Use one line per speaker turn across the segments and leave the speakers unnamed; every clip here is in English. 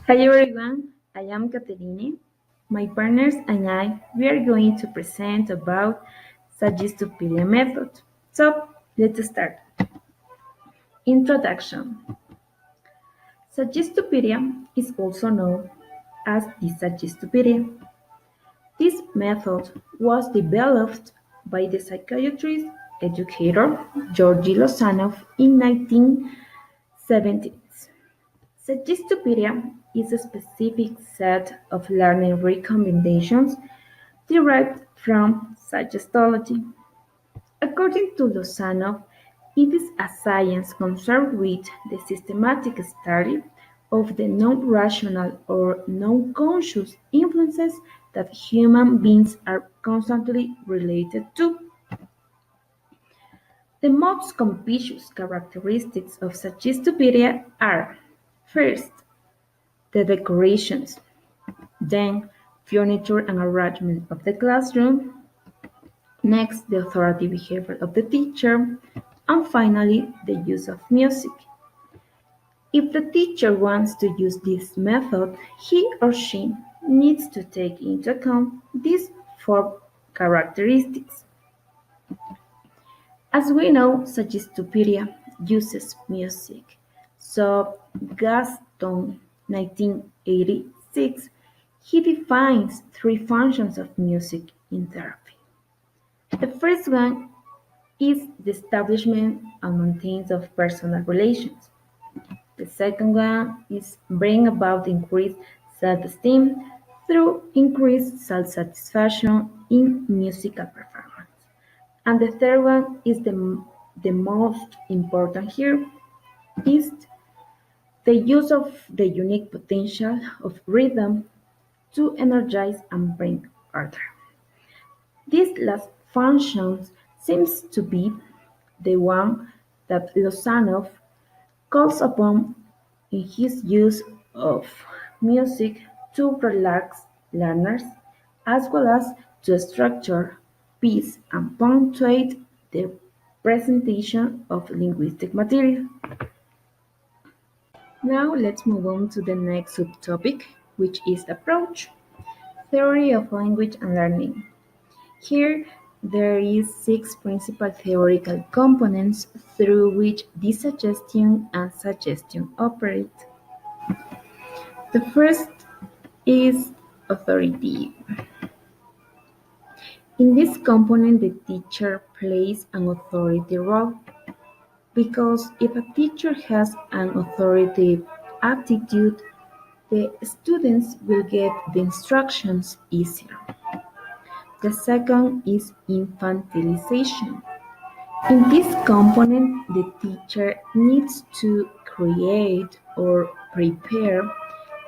Hi everyone, I am Caterine. My partners and I, we are going to present about Suggestopedia method. So, let's start. Introduction. Suggestopedia is also known as the Suggestopedia. This method was developed by the psychiatrist educator Georgi Lozanov in 1970s. Suggestopedia is a specific set of learning recommendations derived from suggestology. According to Lozano, it is a science concerned with the systematic study of the non-rational or non-conscious influences that human beings are constantly related to. The most conspicuous characteristics of Suggestopedia are: first, the decorations; then, furniture and arrangement of the classroom; next, the authoritative behavior of the teacher; and finally, the use of music. If the teacher wants to use this method, he or she needs to take into account these four characteristics. As we know, Suggestopedia uses music, so Gaston, 1986, he defines three functions of music in therapy. The first one is the establishment and maintenance of personal relations. The second one is bring about increased self-esteem through increased self-satisfaction in musical performance. And the third one is the most important here is the use of the unique potential of rhythm to energize and bring order. This last function seems to be the one that Lozanov calls upon in his use of music to relax learners as well as to structure, piece and punctuate the presentation of linguistic material. Now let's move on to the next subtopic, which is approach, theory of language and learning. Here there is six principal theoretical components through which desuggestion and suggestion operate. The first is authority. In this component, the teacher plays an authority role because if a teacher has an authoritative attitude, the students will get the instructions easier. The second is infantilization. In this component, the teacher needs to create or prepare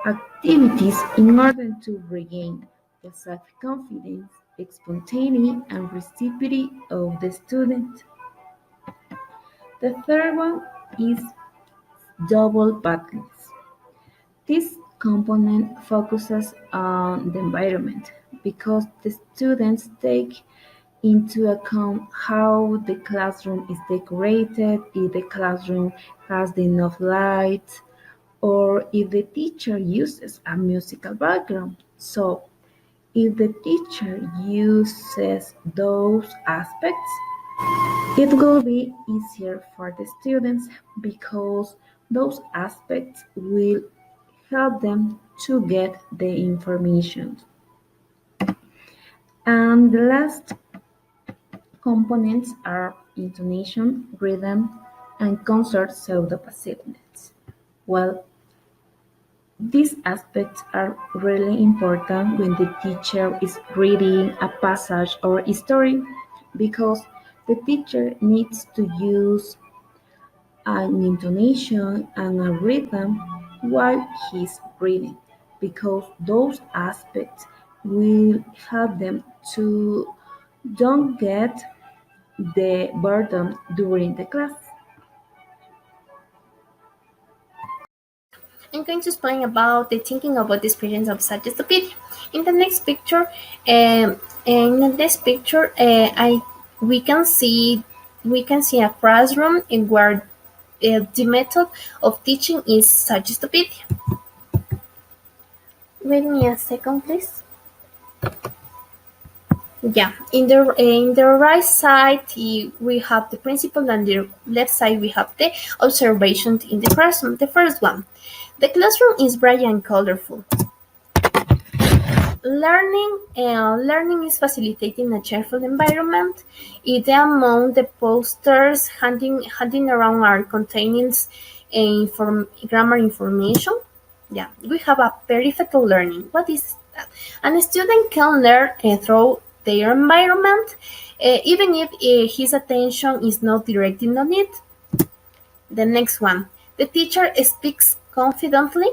activities in order to regain the self-confidence, spontaneity, and receptivity of the student. The third one is double balance. This component focuses on the environment because the students take into account how the classroom is decorated, if the classroom has enough light, or if the teacher uses a musical background. So, if the teacher uses those aspects, it will be easier for the students because those aspects will help them to get the information. And the last components are intonation, rhythm, and concert pseudo-passiveness. Well, these aspects are really important when the teacher is reading a passage or a story because the teacher needs to use an intonation and a rhythm while he's reading because those aspects will help them to don't get the burden during the class.
I'm going to explain about the thinking about the experience of Suggestopedia. In the next picture, um, I we can see a classroom in where the method of teaching is Suggestopedia. Wait me a second, please. Yeah, in the right side we have the principal, and the left side we have the observations in the classroom. The first one, the classroom is bright and colorful. Learning is facilitating a cheerful environment. The among the posters handing around are containing grammar information. Yeah, we have a peripheral learning. What is that? And a student can learn through their environment, even if his attention is not directed on it. The next one, the teacher speaks confidently.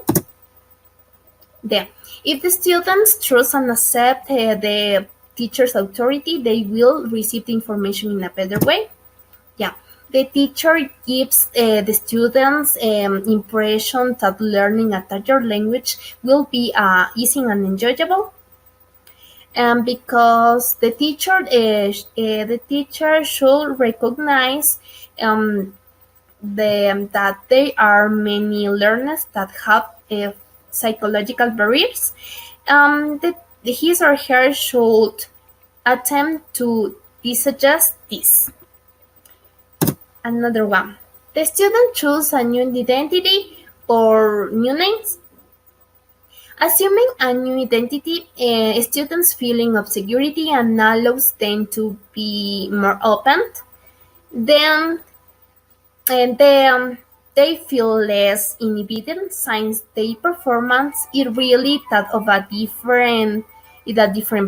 There, if the students trust and accept the teacher's authority, they will receive the information in a better way. Yeah, the teacher gives the students impression that learning a third language will be easy and enjoyable. And because the teacher should recognize um, that there are many learners that have psychological barriers. His or her should attempt to suggest this. Another one. The student chooses a new identity or new names. Assuming a new identity, students' feeling of security and allows them to be more open. Then and they feel less inhibited since their performance is really that of a different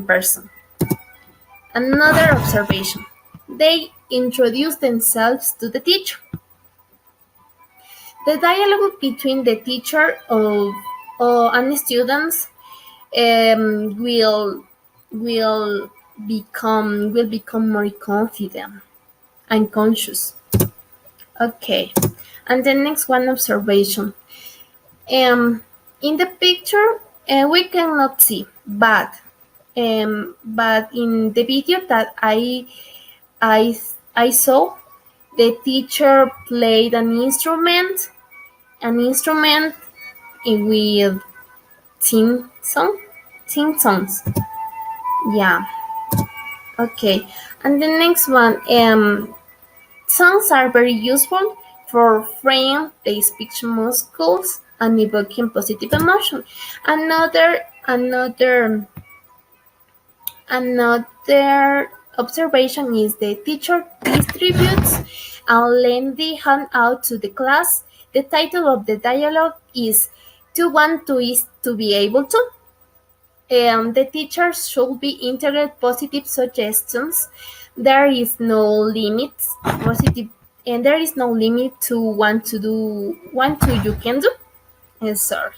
person. Another observation. They introduce themselves to the teacher. The dialogue between the teacher and students will become more confident and conscious. Okay, and the next one observation. In the picture, we cannot see, but in the video that I I saw, the teacher played an instrument with sing songs. Yeah. Okay, and the next one. Songs are very useful for freeing the speech muscles and evoking positive emotion. Another observation is the teacher distributes a lengthy handout to the class. The title of the dialogue is "To Want to Is to Be Able to." The teacher should be integrate positive suggestions. There is no limit positive, and there is no limit to want to you can do. Answer.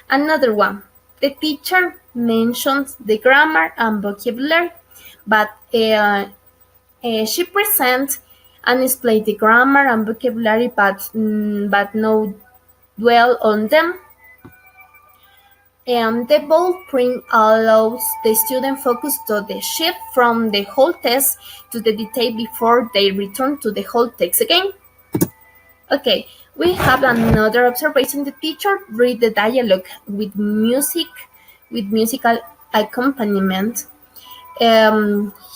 Another one. The teacher mentions the grammar and vocabulary, but she presents and explains the grammar and vocabulary, but no dwell on them. The bold print allows the student focus to the shift from the whole text to the detail before they return to the whole text again. Okay, we have another observation. The teacher read the dialogue with musical accompaniment.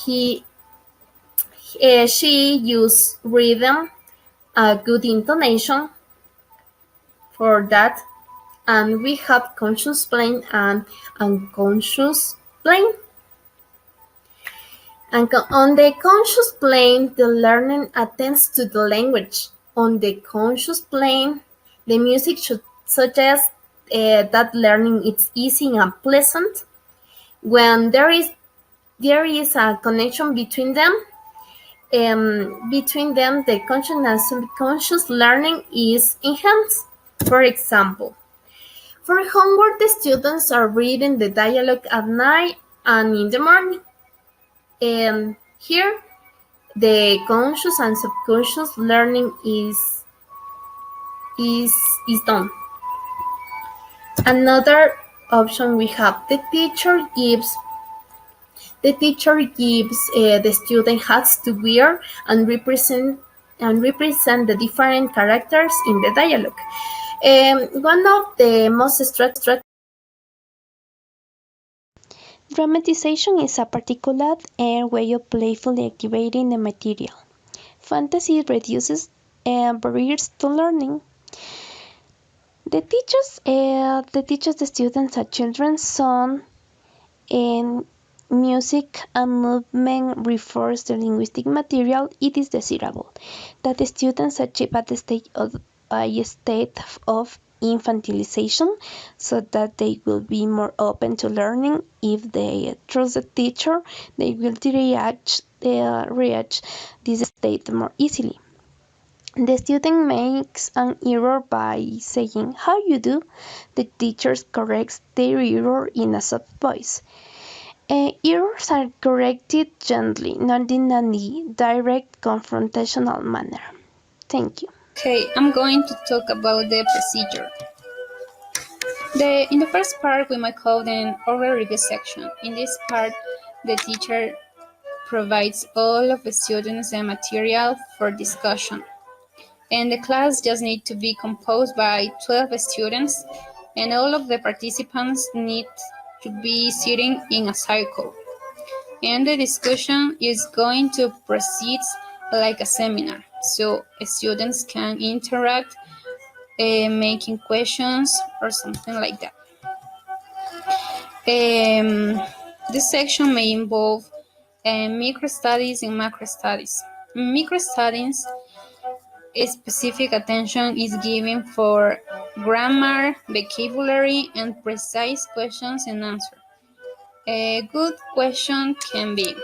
He She used rhythm, a good intonation for that, and we have conscious playing and unconscious playing. And on the conscious plane, the learning attends to the language. On the conscious plane, the music should suggest that learning is easy and pleasant. When there is a connection between them, the conscious and subconscious learning is enhanced. For example, for homework, the students are reading the dialogue at night and in the morning. Here, the conscious and subconscious learning is done. Another option we have, the teacher gives the student hats to wear and represent the different characters in the dialogue. One of the most
Dramatization is a particular way of playfully activating the material. Fantasy reduces barriers to learning. The teachers, the students, a children's song and music and movement refers to linguistic material. It is desirable that the students achieve at the stage of a state of infantilization so that they will be more open to learning. If they trust the teacher, they will reach this state more easily. The student makes an error by saying "How you do?" The teacher corrects their error in a soft voice. Errors are corrected gently, not in a direct confrontational manner. Thank you.
Okay, I'm going to talk about the procedure. In the first part, we might call an oral review section. In this part, the teacher provides all of the students the material for discussion. And the class just need to be composed by 12 students, and all of the participants need to be sitting in a circle. And the discussion is going to proceed like a seminar, so students can interact, making questions or something like that. This section may involve micro studies and macro studies. In micro studies, specific attention is given for grammar, vocabulary, and precise questions and answers. A good question can be: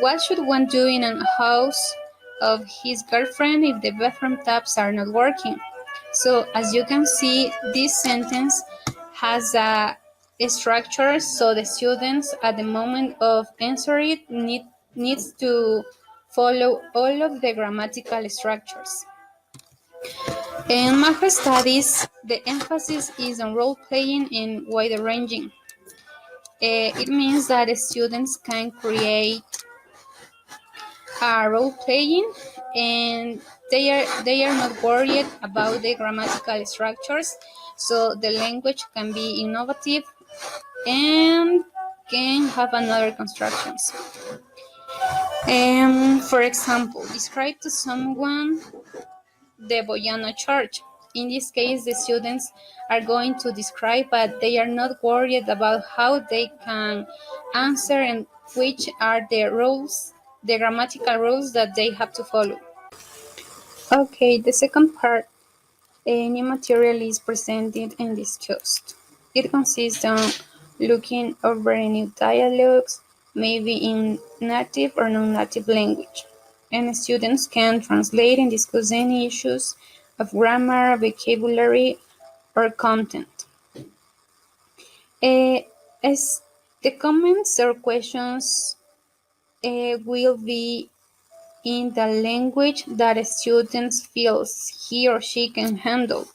what should one do in a house of his girlfriend if the bathroom taps are not working? So, as you can see, this sentence has a structure, so the students at the moment of answering it needs to follow all of the grammatical structures. In macro studies, the emphasis is on role-playing and wide-ranging. It means that students can create role-playing, and they are not worried about the grammatical structures, so the language can be innovative and can have another constructions. For example, describe to someone the Boyano Church. In this case, the students are going to describe, but they are not worried about how they can answer and which are the rules, the grammatical rules that they have to follow. Okay, the second part, a new material is presented and discussed. It consists on looking over new dialogues, maybe in native or non-native language, and students can translate and discuss any issues of grammar, vocabulary, or content. As the comments or questions will be in the language that a student feels he or she can handle.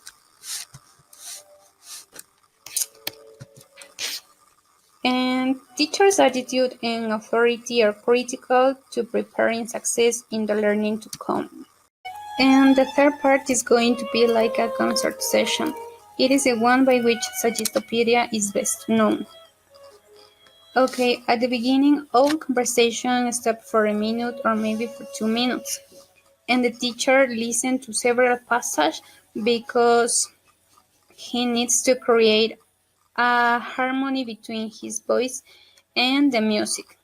And teachers' attitude and authority are critical to preparing success in the learning to come. And the third part is going to be like a concert session. It is the one by which Suggestopedia is best known. Okay, at the beginning, all conversation stopped for a minute or maybe for 2 minutes. And the teacher listened to several passages because he needs to create a harmony between his voice and the music.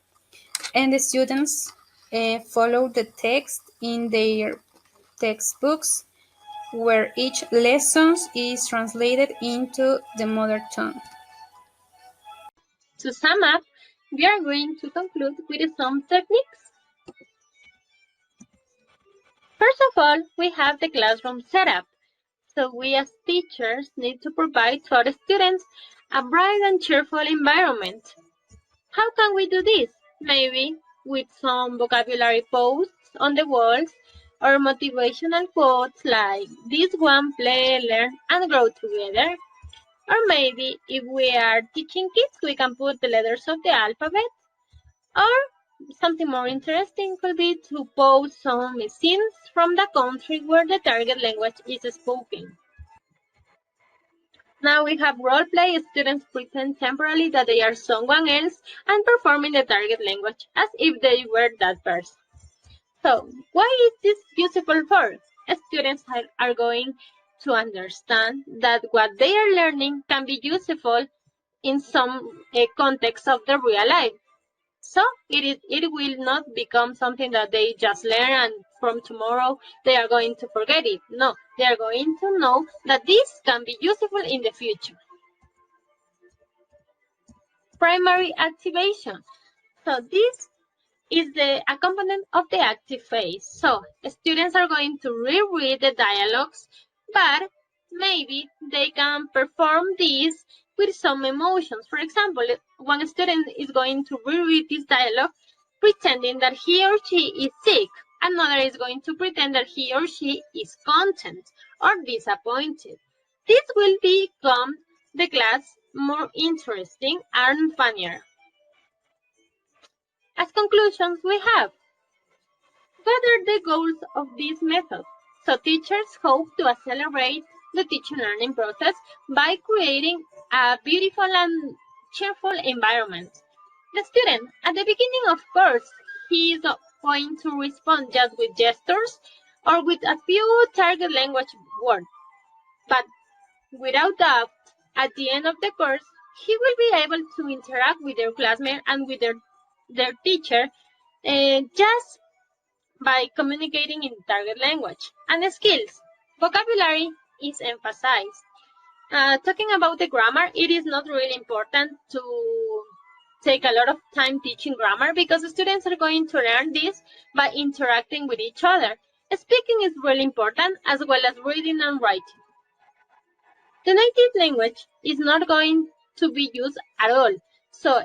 And the students follow the text in their textbooks, where each lesson is translated into the mother tongue.
To sum up, we are going to conclude with some techniques. First of all, we have the classroom setup. So we as teachers need to provide to our students a bright and cheerful environment. How can we do this? Maybe with some vocabulary posts on the walls or motivational quotes like this one, play, learn, and grow together. Or maybe if we are teaching kids, we can put the letters of the alphabet. Or something more interesting could be to post some scenes from the country where the target language is spoken. Now we have roleplay. Students pretend temporarily that they are someone else and perform in the target language as if they were that person. So, why is this useful for? Students are going to understand that what they are learning can be useful in some context of the real life. So it will not become something that they just learn and from tomorrow they are going to forget it. No, they are going to know that this can be useful in the future. Primary activation. So this is the a component of the active phase. So students are going to reread the dialogues, but maybe they can perform this with some emotions. For example, one student is going to reread this dialogue pretending that he or she is sick. Another is going to pretend that he or she is content or disappointed. This will become the class more interesting and funnier. As conclusions, we have: what are the goals of this method? So teachers hope to accelerate the teaching learning process by creating a beautiful and cheerful environment. The student, at the beginning, of course, he is going to respond just with gestures or with a few target language words. But without doubt, at the end of the course, he will be able to interact with their classmates and with their teacher just by communicating in target language. And the skills. Vocabulary is emphasized. Talking about the grammar, it is not really important to take a lot of time teaching grammar because the students are going to learn this by interacting with each other. Speaking is really important as well as reading and writing. The native language is not going to be used at all. So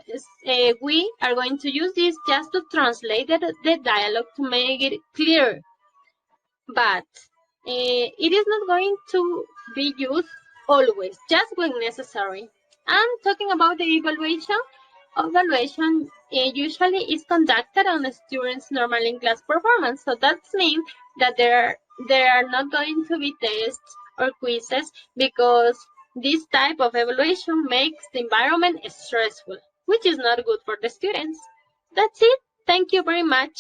we are going to use this just to translate the dialogue to make it clear. But it is not going to be used always, just when necessary. And talking about the evaluation usually is conducted on a student's normal in class performance. So that means that there are not going to be tests or quizzes because this type of evaluation makes the environment stressful, which is not good for the students. That's it. Thank you very much.